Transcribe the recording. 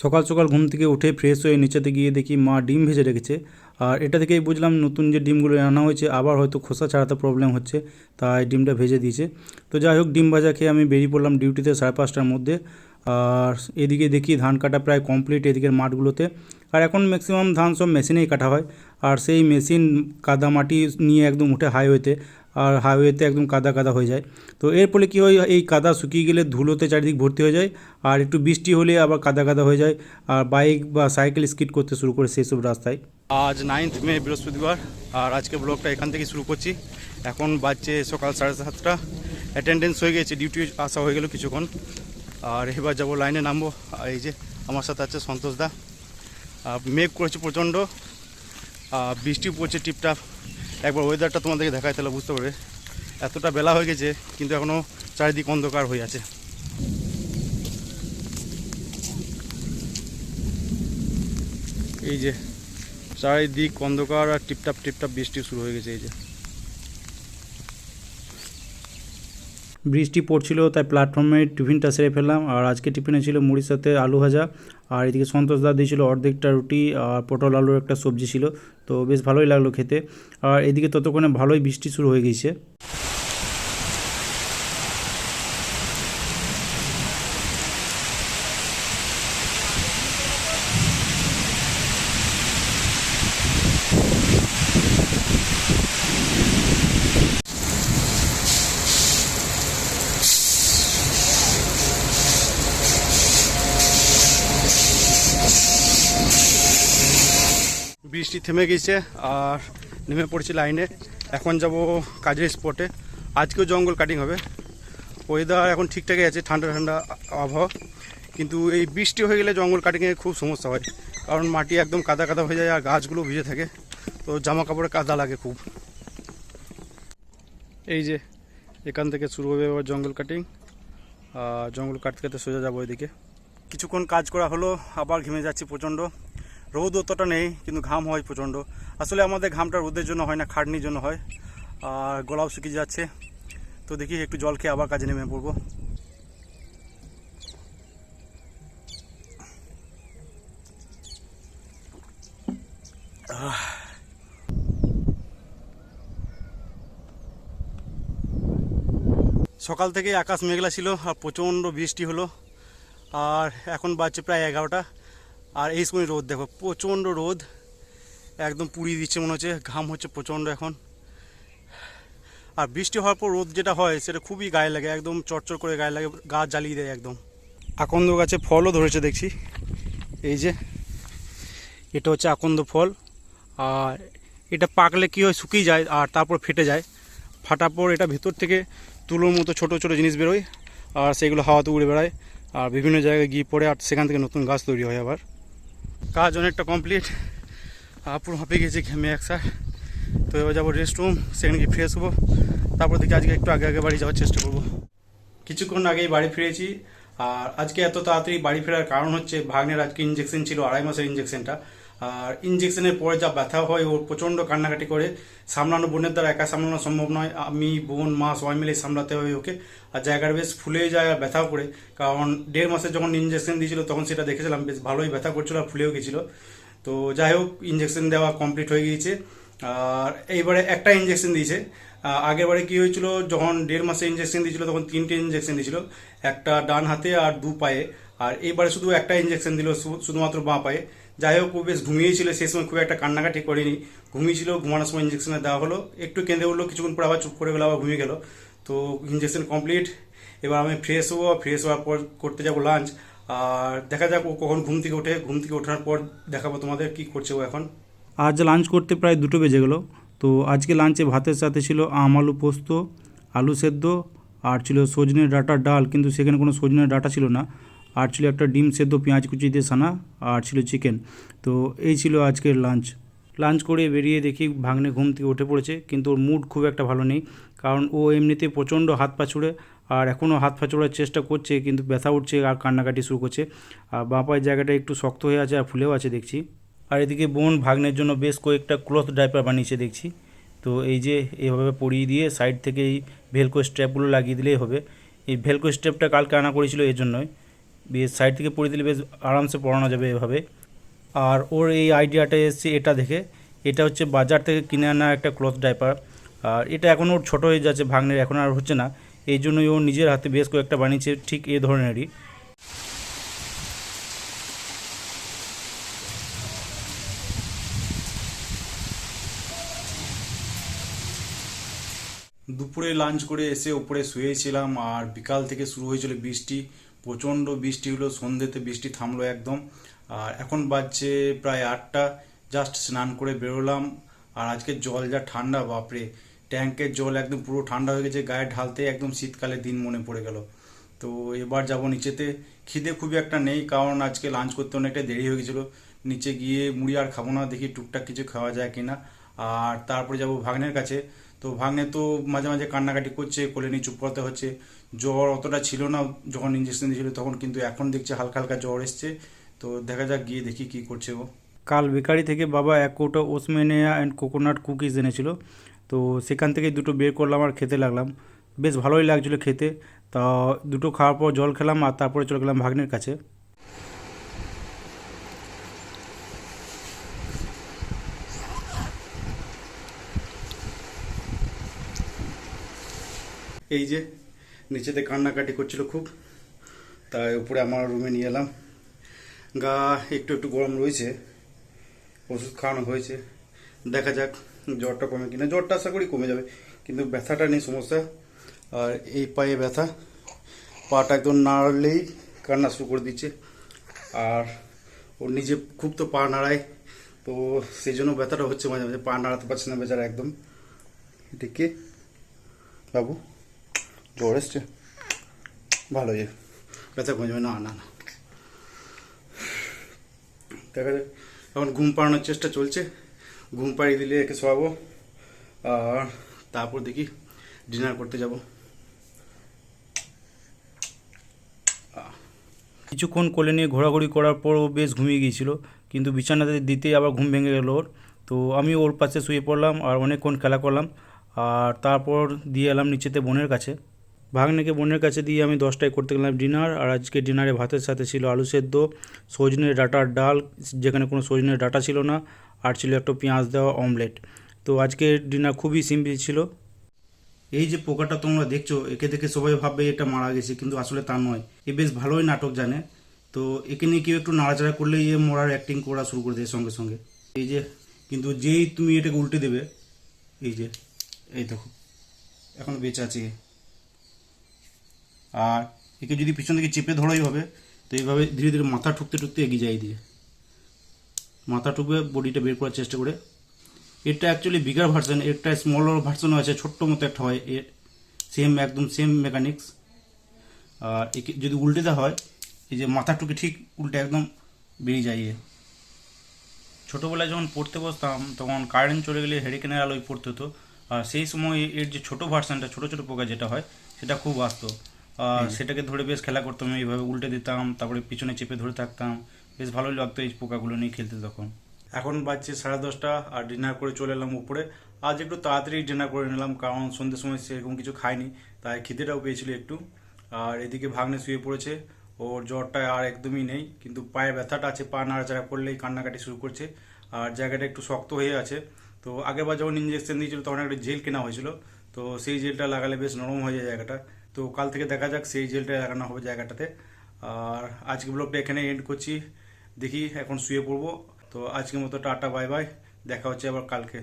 সকাল সকাল ঘুম থেকে উঠে ফ্রেশ হয়ে নিচেতে গিয়ে দেখি মা ডিম ভেজে রেখেছে। আর এটা থেকেই বুঝলাম নতুন যে ডিমগুলো আনা হয়েছে আবার হয়তো খোসা ছাড়াতে প্রবলেম হচ্ছে, তাই ডিমটা ভেজে দিয়েছে। তো যাই হোক, ডিম ভাজা খেয়ে আমি বেরিয়ে পড়লাম ডিউটিতে 5:30টার মধ্যে। আর এদিকে দেখি ধান কাটা প্রায় কমপ্লিট এদিকের মাঠগুলোতে। আর এখন ম্যাক্সিমাম ধান সব মেশিনেই কাটা হয়। আর সেই মেশিন কাদা মাটি নিয়ে একদম উঠে হাইওয়েতে, আর হাইওয়েতে একদম কাদা কাদা হয়ে যায়। তো এর ফলে কী হয়, এই কাদা শুকিয়ে গেলে ধুলোতে চারিদিক ভর্তি হয়ে যায়, আর একটু বৃষ্টি হলে আবার কাদা কাদা হয়ে যায়, আর বাইক বা সাইকেল স্কিড করতে শুরু করে সেই সব রাস্তায়। আজ 9 মে বৃহস্পতিবার, আর আজকে ব্লগটা এখান থেকে শুরু করছি। এখন বাজছে সকাল 7:30। অ্যাটেন্ডেন্স হয়ে গেছে, ডিউটি আসা হয়ে গেল কিছুক্ষণ। আর এবার যাবো লাইনে নামবো। আর এই যে আমার সাথে আছে সন্তোষ দা। মেঘ করেছে প্রচণ্ড, বৃষ্টি পড়ছে টিপটাপ। একবার ওয়েদারটা তোমাদেরকে দেখায় তাহলে বুঝতে পারবে। এতটা বেলা হয়ে গেছে কিন্তু এখনও চারিদিক অন্ধকার হয়ে আছে। এই যে চারিদিক অন্ধকার আর টিপটাপ টিপটাপ বৃষ্টি শুরু হয়ে গেছে। এই যে বৃষ্টি পড়ছিল তাই প্ল্যাটফর্মে টিফিনটা সেরে ফেললাম। আর আজকে টিফিনে ছিল মুড়ির সাথে আলু ভাজা, আর এদিকে সন্তোষ দা দিয়েছিল অর্ধেকটা রুটি, আর পটল আলুর একটা সবজি ছিল। তো বেশ ভালোই লাগলো খেতে। আর এদিকে ততক্ষণে ভালোই বৃষ্টি শুরু হয়ে গেছে। বৃষ্টি থেমে গেছে আর নেমে পড়েছি লাইনে। এখন যাব কাজের স্পটে। আজকেও জঙ্গল কাটিং হবে। ওয়েদার এখন ঠিকঠাকই আছে, ঠান্ডা ঠান্ডা আবহাওয়া, কিন্তু এই বৃষ্টি হয়ে গেলে জঙ্গল কাটিংয়ে খুব সমস্যা হয়, কারণ মাটি একদম কাদা কাদা হয়ে যায় আর গাছগুলো ভিজে থাকে, তো জামা কাপড়ে কাদা লাগে খুব। এই যে এখান থেকে শুরু হবে এবার জঙ্গল কাটিং। জঙ্গল কাটতে কাটতে সোজা যাবো এদিকে। কিছুক্ষণ কাজ করা হলো, আবার ঘেমে যাচ্ছি প্রচণ্ড। রোদ অতটা নেই কিন্তু ঘাম হয় প্রচণ্ড। আসলে আমাদের ঘামটা রোদের জন্য হয় না, খাটনির জন্য হয়। আর গলাও শুকিয়ে যাচ্ছে। তো দেখি একটু জল খেয়ে আবার কাজে নেমে পড়বো। সকাল থেকে আকাশ মেঘলা ছিল আর প্রচণ্ড বৃষ্টি হলো। আর এখন বাজছে প্রায় 11টা। আর এই সময় রোদ দেখো, প্রচণ্ড রোদ, একদম পুড়িয়ে দিচ্ছে মনে হচ্ছে, ঘাম হচ্ছে প্রচণ্ড এখন। আর বৃষ্টি হওয়ার পর রোদ যেটা হয় সেটা খুবই গায়ে লাগে, একদম চটচট করে গায়ে লাগে, গা জ্বালিয়ে দেয় একদম। আকন্দ গাছে ফলও ধরেছে দেখছি। এই যে এটা হচ্ছে আকন্দ ফল। আর এটা পাকলে কী হয়, শুকিয়ে যায় আর তারপর ফেটে যায়। ফাটার পর এটা ভেতর থেকে তুলোর মতো ছোটো ছোটো জিনিস বেরোয়, আর সেগুলো হাওয়াতে উড়ে বেড়ায় আর বিভিন্ন জায়গায় গিয়ে পড়ে, আর সেখান থেকে নতুন গাছ তৈরি হয় আবার। কাজ অনেকটা কমপ্লিট, পুরো হাঁপে গেছে ঘেমে একসাথ। তো এবার যাবো রেস্ট রুম, সেখানে গিয়ে ফ্রেশ হবো। তারপর দেখি আজকে একটু আগে আগে বাড়ি যাওয়ার চেষ্টা করবো। কিছুক্ষণ আগেই বাড়ি ফিরেছি। আর আজকে এত তাড়াতাড়ি বাড়ি ফেরার কারণ হচ্ছে ভাগ্নের আজকে ইঞ্জেকশন ছিল, 2.5 মাসের ইঞ্জেকশনটা। আর ইঞ্জেকশনের পরে যা ব্যথা হয়, ওর প্রচণ্ড কান্নাকাটি করে। সামলানো বোনের দ্বারা একা সামলানো সম্ভব নয়, আমি বোন মা সবাই মিলে সামলাতে হয় ওকে। আর জায়গাটা বেশ ফুলে যায় আর ব্যথাও করে, কারণ 1.5 মাসের যখন ইঞ্জেকশন দিয়েছিল তখন সেটা দেখেছিলাম বেশ ভালোই ব্যথা করছিল আর ফুলেও গেছিলো। তো যাই হোক, ইঞ্জেকশন দেওয়া কমপ্লিট হয়ে গিয়েছে। আর এইবারে একটা ইঞ্জেকশন দিয়েছে। আগের বারে কী হয়েছিল, যখন 1.5 মাসে ইঞ্জেকশন দিয়েছিল তখন 3টে ইঞ্জেকশন দিয়েছিল, একটা ডান হাতে আর 2 পায়ে। আর এইবারে শুধু একটা ইঞ্জেকশন দিল, শুধুমাত্র বাঁ পায়ে। যাই হোক, ও বেশ ঘুমিয়েছিল সেই সময়, খুব একটা কান্নাকাটি করেনি, ঘুমিয়েছিল। ঘুমানোর সময় ইঞ্জেকশনে দেওয়া হলো, একটু কেঁদে উঠলো, কিছুক্ষণ পর আবার চুপ করে গেলো, আবার ঘুমিয়ে গেল। তো ইঞ্জেকশন কমপ্লিট। এবার আমি ফ্রেশ হবো, ফ্রেশ হওয়ার পর করতে যাবো লাঞ্চ। আর দেখা যাক ও কখন ঘুম থেকে ওঠে, ঘুম থেকে ওঠার পর দেখাবো তোমাদের কী করছে ও এখন। আজ লাঞ্চ করতে প্রায় 2টো বেজে গেলো। তো আজকে লাঞ্চে ভাতের সাথে ছিল আলু পোস্ত, আলু সেদ্ধ, আর ছিল সজনে ডাঁটার ডাল, কিন্তু সেখানে কোনো সজনে ডাঁটা ছিল না। আর ছিল একটা ডিম সেদ্ধ পেঁয়াজ কুচি দিয়ে সানা, আর ছিল চিকেন। তো এই ছিল আজকের লাঞ্চ। লাঞ্চ করে বেরিয়ে দেখি ভাগ্নে ঘুম থেকে উঠে পড়েছে, কিন্তু ওর মুড খুব একটা ভালো নেই, কারণ ও এমনিতে প্রচণ্ড হাত পা ছুড়ে, আর এখনও হাত পা ছোড়ার চেষ্টা করছে কিন্তু ব্যথা উঠছে আর কান্নাকাটি শুরু করছে। আর বাঁ পায়ের জায়গাটা একটু শক্ত হয়ে আছে আর ফুলেও আছে দেখছি। আর এদিকে বোন ভাগ্নের জন্য বেশ কয়েকটা ক্লথ ডাইপার বানিয়েছে দেখছি। তো এই যে এভাবে পরিয়ে দিয়ে সাইড থেকে এই ভেলকো স্ট্র্যাপগুলো লাগিয়ে দিলেই হবে। এই ভেলকো স্ট্র্যাপটা কালকে আনা করেছিল এই জন্যই, বেশ সাইড থেকে পড়ে দিলে বেশ আরামসে পড়ানো যাবে এভাবে। আর ওর এই আইডিয়াটা এসেছে এটা দেখে। এটা হচ্ছে বাজার থেকে কিনে আনা একটা ক্লথ ডাইপার। আর এটা এখন ওর ছোটো হয়ে যাচ্ছে, ভাগ্নের এখন আর হচ্ছে না, এই জন্যই ও নিজের হাতে বেশ কয়েকটা বানিয়েছে ঠিক এই ধরনেরই। দুপুরে লাঞ্চ করে এসে উপরে শুয়েছিলাম, আর বিকাল থেকে শুরু হয়েছিল বৃষ্টি। প্রচণ্ড বৃষ্টি হলো, সন্ধ্যেতে বৃষ্টি থামলো একদম। আর এখন বাজছে প্রায় 8টা। জাস্ট স্নান করে বেরোলাম। আর আজকের জল যা ঠান্ডা, বাপরে! ট্যাঙ্কের জল একদম পুরো ঠান্ডা হয়ে গেছে, গায়ে ঢালতে একদম শীতকালের দিন মনে পড়ে গেল। তো এবার যাব নিচেতে। খিদে খুবই একটা নেই, কারণ আজকে লাঞ্চ করতে অনেকটা দেরি হয়ে গেছিলো। নিচে গিয়ে মুড়ি আর খাবো না, দেখি টুকটাক কিছু খাওয়া যায় কিনা। আর তারপরে যাব ভাগ্নের কাছে। তো ভাগ্নে তো মাঝে মাঝে কান্নাকাটি করছে, কোলে নিয়ে চুপ করতে হচ্ছে। জ্বর অতটা ছিল না যখন ইঞ্জেকশন দিয়েছিল তখন, কিন্তু এখন দেখছে হালকা হালকা জ্বর এসছে। তো দেখা যাক, গিয়ে দেখি কি করছে ও। কাল বেকারি থেকে বাবা এক কৌটো ওসমেনিয়া অ্যান্ড কোকোনাট কুকিজ এনেছিল। তো সেখান থেকে দুটো বের করলাম আর খেতে লাগলাম। বেশ ভালোই লাগছিলো খেতে। তা দুটো খাওয়ার পর জল খেলাম আর তারপরে চলে গেলাম ভাগ্নের কাছে। এই যে নিচেতে কান্নাকাটি করছিল খুব, তাই উপরে আমার রুমে নিয়ে এলাম। গা একটু একটু গরম রয়েছে, ওষুধ খাওয়ানো হয়েছে। দেখা যাক জ্বরটা কমে কিনা। জ্বরটা আশা করি কমে যাবে, কিন্তু ব্যথাটা নেই সমস্যা। আর এই পায়ে ব্যথা, পাটা একদম নাড়লেই কান্না শুরু করে দিচ্ছে। আর ওর নিজে খুব তো পা নাড়ায়, তো সেই জন্য ব্যথাটা হচ্ছে মাঝে মাঝে। পা নাড়াতে পারছে না বেচারা একদম। এটা কে বাবু? জ্বর এসছে? ভালো, যে ব্যথা কমে যাবে। না না না, দেখা যাক। এখন ঘুম পাড়ানোর চেষ্টা চলছে। ঘুম পাড়িয়ে দিলে একে শোয়াবো, আর তারপর দেখি ডিনার করতে যাব। কিছুক্ষণ কোলে নিয়ে ঘোরাঘুরি করার পরও বেশ ঘুমিয়ে গিয়েছিল, কিন্তু বিছানাতে দিতেই আবার ঘুম ভেঙে গেল ওর। তো আমি ওর পাশে শুয়ে পড়লাম আর অনেকক্ষণ খেলা করলাম। আর তারপর দিয়ে এলাম নিচেতে বোনের কাছে। ভাগ্নেকে বোনের কাছে দিয়ে আমি 10টায় করতে গেলাম ডিনার। আর আজকে ডিনারে ভাতের সাথে ছিল আলু সেদ্ধ, সজনের ডাঁটার ডাল, যেখানে কোনো সজনের ডাঁটা ছিল না, আর ছিল একটা পেঁয়াজ দেওয়া অমলেট। তো আজকে ডিনার খুবই সিম্পল ছিল। এই যে পোকাটা তোমরা দেখছো, একে দেখে সবাই ভাববে এটা মারা গেছে, কিন্তু আসলে তা নয়। এ বেশ ভালোই নাটক জানে। তো একে নিয়ে কেউ একটু নাড়াচাড়া করলেই এ মরার অ্যাক্টিং করা শুরু করে দেয় সঙ্গে সঙ্গে। এই যে, কিন্তু যেই তুমি এটাকে উল্টে দেবে, এই যে, এই দেখো এখন বেঁচে আছে এ। আর একে যদি পিছন থেকে চেপে ধরাই হবে, তো এইভাবে ধীরে ধীরে মাথা ঠুকতে ঠুকতে এগিয়ে যায় দিয়ে, মাথা ঠুকবে, বডিটা বের করার চেষ্টা করে। এটা অ্যাকচুয়ালি বিগার ভার্সন, একটা স্মলার ভার্সনও আছে, ছোট্ট মতো একটা হয় এর, সেম একদম সেম মেকানিক্স। আর একে যদি উল্টে দেওয়া হয়, এই যে মাথাটুকু ঠিক উল্টে একদম বেরিয়ে যায় এ। ছোটোবেলায় যখন পড়তে বসতাম তখন কারেন্ট চলে গেলে হেরিকেনের আলোয় পড়তে হতো। আর সেই সময় এর যে ছোটো ভার্সনটা, ছোটো ছোটো পোকা যেটা হয়, সেটা খুব আসতো। আর সেটাকে ধরে বেশ খেলা করতাম, এইভাবে উল্টে দিতাম, তারপরে পিছনে চেপে ধরে থাকতাম। বেশ ভালোই লাগতো এই পোকাগুলো নিয়ে খেলতে তখন। এখন বাজছে 10:30, আর ডিনার করে চলে এলাম উপরে। আজ একটু তাড়াতাড়ি ডিনার করে নিলাম, কারণ সন্ধ্যের সময় সেরকম কিছু খাইনি, তাই খিদেটাও পেয়েছিল একটু। আর এদিকে ভাগ্নে শুয়ে পড়েছে, ওর জ্বরটা আর একদমই নেই, কিন্তু পায়ে ব্যথাটা আছে, পা নাড়াচাড়া করলেই কান্নাকাটি শুরু করছে। আর জায়গাটা একটু শক্ত হয়ে আছে। তো আগেরবার যখন ইঞ্জেকশন দিয়েছিল তখন একটা জেল কেনা হয়েছিল, তো সেই জেলটা লাগালে বেশ নরম হয়ে যায় জায়গাটা। তো কাল থেকে দেখা যাক সেই জেলটা লাগানো হবে জায়গাটাতে। আর আজকে ব্লগটা এখানে এন্ড করছি। দেখি এখন শুয়ে পড়বো। তো আজকের মতো টাটা, বাই বাই, দেখা হচ্ছে আবার কালকে।